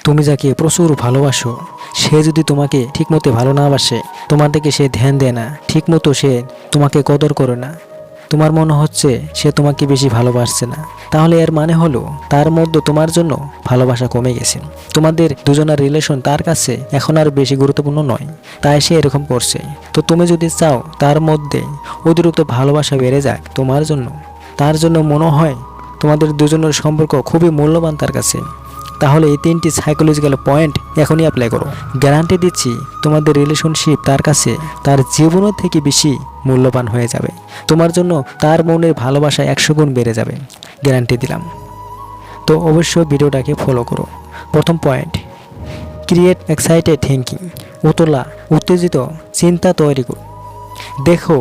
তুমি যাকে প্রচুর ভালোবাসো সে যদি তোমাকে ঠিকমতো ভালো না বাসে, তোমার দিকে সে ধ্যান দেয় না, ঠিকমতো সে তোমাকে কদর করে না, তোমার মনে হচ্ছে সে তোমাকে বেশি ভালোবাসছে না, তাহলে এর মানে হলো তার মধ্যে তোমার জন্য ভালোবাসা কমে গেছে। তোমাদের দুজনের রিলেশন তার কাছে এখন আর বেশি গুরুত্বপূর্ণ নয়, তাই সে এরকম করছে। তো তুমি যদি চাও তার মধ্যে অতিরিক্ত ভালোবাসা বেড়ে যাক তোমার জন্য, তার জন্য মনে হয় তোমাদের দুজনের সম্পর্ক খুবই মূল্যবান তার কাছে, তাহলে এই 3টি সাইকোলজিক্যাল পয়েন্ট এখনই অ্যাপ্লাই করো। গ্যারান্টি দিচ্ছি তোমাদের রিলেশনশিপ তার কাছে তার জীবনের থেকে বেশি মূল্যবান হয়ে যাবে। তোমার জন্য তার মনের ভালোবাসা 100 গুণ বেড়ে যাবে, গ্যারান্টি দিলাম। তো অবশ্যই ভিডিওটাকে ফলো করো। প্রথম পয়েন্ট, ক্রিয়েট এক্সাইটেড থিঙ্কিং। উত্তেজিত চিন্তা তৈরি করো। দেখো,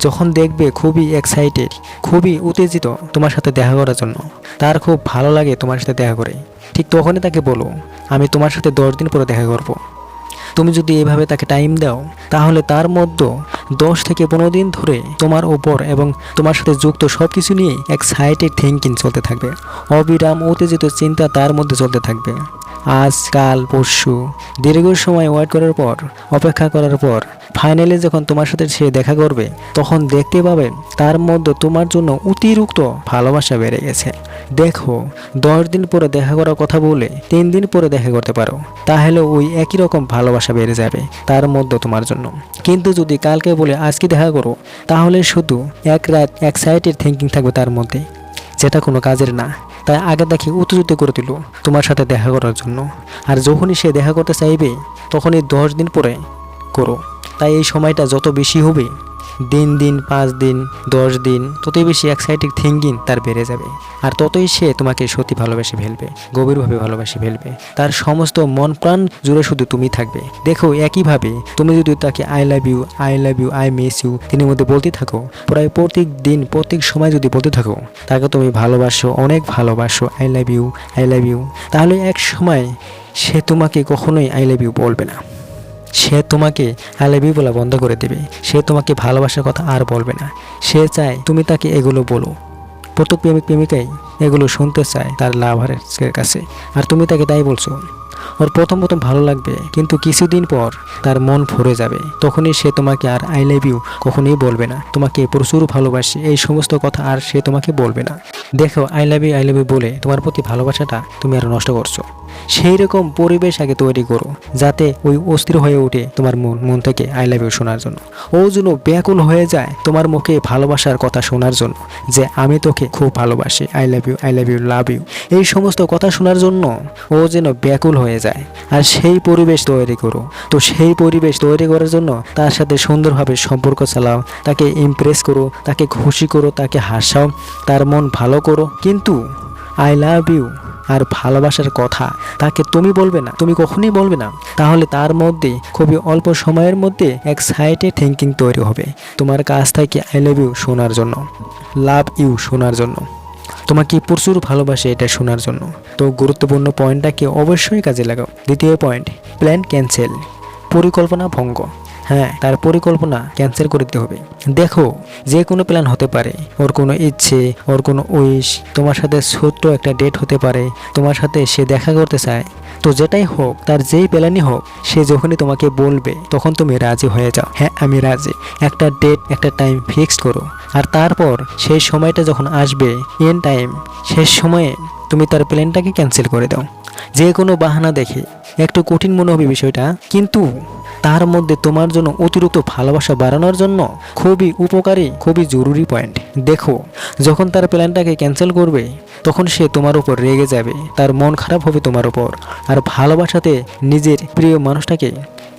যখন দেখবে খুবই এক্সাইটেড, খুবই উত্তেজিত তোমার সাথে দেখা করার জন্য, তার খুব ভালো লাগে তোমার সাথে দেখা করে, ঠিক তখনই তাকে বলো আমি তোমার সাথে 10 দিন পরে দেখা করব। তুমি যদি এভাবে তাকে টাইম দাও, তাহলে তার মধ্যে 10 থেকে 15 দিন ধরে তোমার ওপর এবং তোমার সাথে যুক্ত সব কিছু নিয়ে এক্সাইটেড থিঙ্কিং চলতে থাকবে। অবিরাম উত্তেজিত চিন্তা তার মধ্যে চলতে থাকবে। আজ কাল পরশু দীর্ঘ সময় ওয়েট করার পর, অপেক্ষা করার পর ফাইনালি যখন তোমার সাথে সে দেখা করবে, তখন দেখতে পাবে তার মধ্যে তোমার জন্য অতিরিক্ত ভালোবাসা বেড়ে গেছে। দেখো, 10 দিন পরে দেখা করার কথা বলে 3 দিন পরে দেখা করতে পারো, তাহলে ওই একই রকম ভালোবাসা বেড়ে যাবে তার মধ্যে তোমার জন্য। কিন্তু যদি কালকে বলে আজকে দেখা করো, তাহলে শুধু এক রাত এক্সাইটেড থিঙ্কিং থাকবে তার মধ্যে, যেটা কোনো কাজের না। তাই আগে তাকে উত্তেজিত করে দিল তোমার সাথে দেখা করার জন্য, আর যখনই সে দেখা করতে চাইবে তখনই 10 দিন পরে করো। তাই এই সময়টা যত বেশি হবে, দিন 5 দিন 10 দিন, ততই বেশি এক্সাইটিং থিঙ্কিং তার বেড়ে যাবে, আর ততই সে তোমাকে সত্যি ভালোবেসে ফেলবে, গভীরভাবে ভালোবেসে ফেলবে। তার সমস্ত মন প্রাণ জুড়ে শুধু তুমি থাকবে। দেখো, একইভাবে তুমি যদি তাকে I love you, I miss you দিনের মধ্যে বলতে থাকো, প্রায় প্রত্যেক দিন প্রত্যেক সময় যদি বলতে থাকো তাকে তুমি ভালোবাসো, অনেক ভালোবাসো, আই লাভ ইউ, তাহলে এক সময় সে তোমাকে কখনোই আই লাভ ইউ বলবে না। সে তোমাকে আই লাভ ইউ বলা বন্ধ করে দেবে। সে তোমাকে ভালোবাসার কথা আর বলবে না। সে চায় তুমি তাকে এগুলো বলো। প্রত্যেক প্রেমিকাই এগুলো শুনতে চায় তার লাভারের কাছে, আর তুমি তাকে তাই বলছো। ওর প্রথম ভালো লাগবে, কিন্তু কিছুদিন পর তার মন ভরে যাবে, তখনই সে তোমাকে আর আই লাভ ইউ কখনোই বলবে না। তোমাকে প্রচুর ভালোবাসি এই সমস্ত কথা আর সে তোমাকে বলবে না। দেখো, আই লাভ ইউ বলে তোমার প্রতি ভালোবাসাটা তুমি আর নষ্ট করছো। সেই রকম পরিবেশ আগে তৈরি করো, যাতে ওই অস্থির হয়ে ওঠে তোমার মন থেকে আই লাভ ইউ শোনার জন্য। ও যেন ব্যাকুল হয়ে যায় তোমার মুখে ভালোবাসার কথা শোনার জন্য, যে আমি তোকে খুব ভালোবাসি, আই লাভ ইউ। এই সমস্ত কথা শোনার জন্য ও যেন ব্যাকুল হয়ে যায়। আর সেই পরিবেশ তৈরি করো। তো সেই পরিবেশ তৈরি করার জন্য তার সাথে সুন্দরভাবে সম্পর্ক চালাও, তাকে ইমপ্রেস করো, তাকে খুশি করো, তাকে হাসাও, তার মন ভালো করো। কিন্তু আই লাভ ইউ আর ভালোবাসার কথা তাকে তুমি বলবে না, তুমি কখনোই বলবে না। তাহলে তার মধ্যে খুবই অল্প সময়ের মধ্যে এক্সাইটেড থিঙ্কিং তৈরি হবে তোমার কাছ থেকে আই লাভ ইউ শোনার জন্য, লাভ ইউ শোনার জন্য, তোমাকে প্রচুর ভালোবাসে এটা শোনার জন্য। তো গুরুত্বপূর্ণ পয়েন্টটাকে অবশ্যই কাজে লাগাও। দ্বিতীয় পয়েন্ট, প্ল্যান ক্যান্সেল, পরিকল্পনা ভঙ্গ। হ্যাঁ, তার পরিকল্পনা ক্যান্সেল করে দিতে হবে। দেখো, যে কোনো প্ল্যান হতে পারে, ওর কোনো ইচ্ছে, ওর কোনো উইশ, তোমার সাথে ছোট্ট একটা ডেট হতে পারে, তোমার সাথে সে দেখা করতে চায়। তো যেটাই হোক, তার যেই প্ল্যানই হোক, সে যখনই তোমাকে বলবে তখন তুমি রাজি হয়ে যাও, হ্যাঁ আমি রাজি। একটা ডেট, একটা টাইম ফিক্সড করো, আর তারপর সেই সময়টা যখন আসবে, এন্ড টাইম, শেষ সময়ে তুমি তার প্ল্যানটাকে ক্যান্সেল করে দাও। যে কোনো বাহানা দেখে, একটু কঠিন মনে হবে বিষয়টা, কিন্তু তার মধ্যে তোমার জন্য অতিরিক্ত ভালোবাসা বাড়ানোর জন্য খুবই উপকারী, খুবই জরুরি পয়েন্ট। দেখো, যখন তার প্ল্যানটাকে ক্যান্সেল করবে তখন সে তোমার উপর রেগে যাবে, তার মন খারাপ হবে তোমার উপর। আর ভালোবাসাতে নিজের প্রিয় মানুষটাকে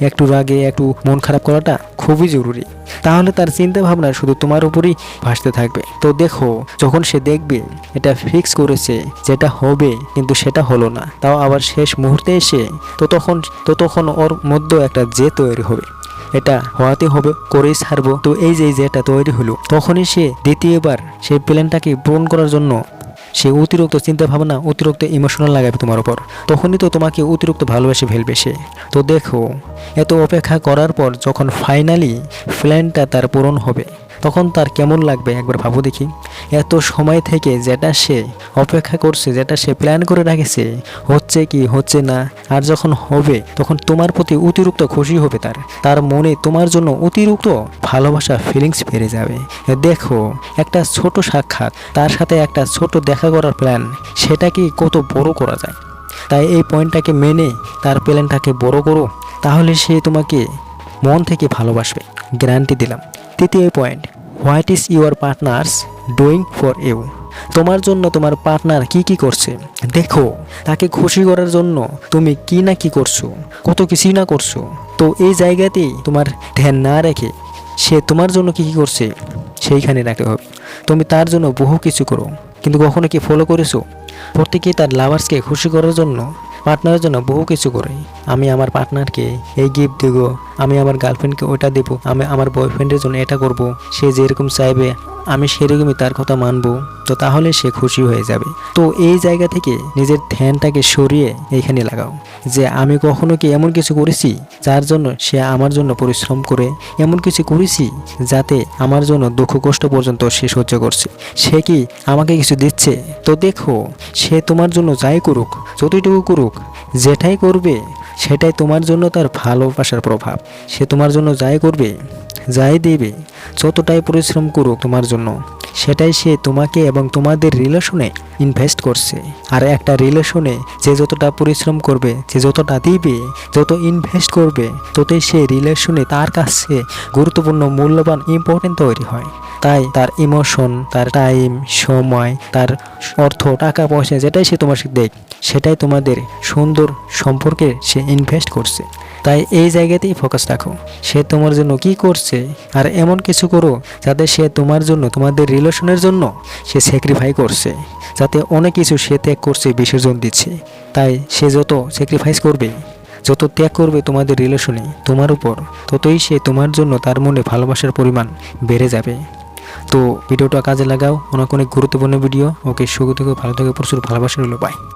একটু রাগে, একটু মন খারাপ করাটা খুবই জরুরি। তাহলে তার চিন্তা ভাবনা শুধু তোমার উপরই ভাসতে থাকবে। তো দেখো, যখন সে দেখবে এটা ফিক্স করেছে, যেটা হবে কিন্তু সেটা হলো না, তাও আবার শেষ মুহূর্তে এসে, তো তখন ওর মধ্যে একটা জেদ তৈরি হবে, এটা হওয়াতে হবে, করেই ছাড়বো। তো এই যে যেটা তৈরি হলো, তখনই সে দ্বিতীয়বার সেই প্ল্যানটাকে পূরণ করার জন্য সে অতিরিক্ত চিন্তা ভাবনা, অতিরিক্ত ইমোশনাল লাগাবে তোমার উপর, তখনই তো তোমাকে অতিরিক্ত ভালোবেসে ফেলবে সে। তো দেখো, এত অপেক্ষা করার পর যখন ফাইনালি প্ল্যানটা তার পূরণ হবে, তখন তার কেমন লাগবে একবার ভাবো দেখি। এত সময় থেকে যেটা সে অপেক্ষা করছে, যেটা সে প্ল্যান করে রাখেছে, হচ্ছে কি হচ্ছে না, আর যখন হবে তখন তোমার প্রতি অতিরিক্ত খুশি হবে, তার মনে তোমার জন্য অতিরিক্ত ভালোবাসা ফিলিংস বেড়ে যাবে। দেখো, একটা ছোট সাক্ষাৎ, তার সাথে একটা ছোট দেখা করার প্ল্যান, সেটা কি কত বড় করা যায়। তাই এই পয়েন্টটাকে মেনে তার প্ল্যানটাকে বড় করো, তাহলে সে তোমাকে মন থেকে ভালোবাসবে, গ্যারান্টি দিলাম। তৃতীয় point, what is your partner's doing for you. তোমার জন্য তোমার পার্টনার কি কি করছে দেখো, তাকে খুশি করার জন্য তুমি কি না কি করছো, কত কিছুই না করছো। তো এই জায়গাতেই তোমার ধ্যান না রেখে সে তোমার জন্য কি কি করছে সেইখানে রাখতে হবে। তুমি তার জন্য বহু কিছু করো, কিন্তু কখনো কি ফলো করেছো? প্রত্যেকেই তার লাভার্সকে খুশি করার জন্য, পার্টনারের জন্য বহু কিছু করে। আমি আমার পার্টনারকে এই গিফট দেবো, আমি আমার গার্লফ্রেন্ডকে ওটা দেবো, আমি আমার বয়ফ্রেন্ডের জন্য এটা করব, সে যেরকম চাইবে আমি সেরকমই তার কথা মানবো, তো তাহলে সে খুশি হয়ে যাবে। তো এই জায়গা থেকে নিজের ধ্যানটাকে সরিয়ে এইখানে লাগাও যে আমি কখনো কি এমন কিছু করেছি যার জন্য সে আমার জন্য পরিশ্রম করে, এমন কিছু করেছি যাতে আমার জন্য দুঃখ কষ্ট পর্যন্ত সে সহ্য করছে, সে কি আমাকে কিছু দিচ্ছে। তো দেখো, সে তোমার জন্য যাই করুক, যতটুকু করুক, যেটাই করবে সেটাই তোমার জন্য তার ভালোবাসার প্রভাব। সে তোমার জন্য যাই করবে, যাই দেবে, যতটাই পরিশ্রম করুক তোমার জন্য, সেটাই সে তোমাকে এবং তোমাদের রিলেশনে ইনভেস্ট করছে। আর একটা রিলেশনে যে যতটা পরিশ্রম করবে, যে যতটা দিবে, যত ইনভেস্ট করবে, ততই সে রিলেশনে তার কাছে গুরুত্বপূর্ণ, মূল্যবান, ইম্পর্টেন্ট তৈরি হয়। তাই তার ইমোশন, তার টাইম, সময়, তার অর্থ, টাকা পয়সা, যেটাই সে তোমার সাথে দেয়, সেটাই তোমাদের সুন্দর সম্পর্কে সে ইনভেস্ট করছে। তাই এই জায়গাতেই ফোকাস রাখো, সে তোমার জন্য কি করছে, আর এমন কিছু করো যাতে সে তোমার জন্য, তোমাদের রিলেশনের জন্য সে স্যাক্রিফাই করছে, যাতে অনেক কিছু সে ত্যাগ করছে, বিসর্জন দিচ্ছে। তাই সে যত স্যাক্রিফাইস করবে, যত ত্যাগ করবে তোমাদের রিলেশনে তোমার উপর, ততই সে তোমার জন্য তার মনে ভালোবাসার পরিমাণ বেড়ে যাবে। তো ভিডিওটা কাজে লাগাও, অনেক অনেক গুরুত্বপূর্ণ ভিডিও। ওকে, সুখ থেকে ভালো থেকে প্রচুর ভালোবাসা রইল, বাই।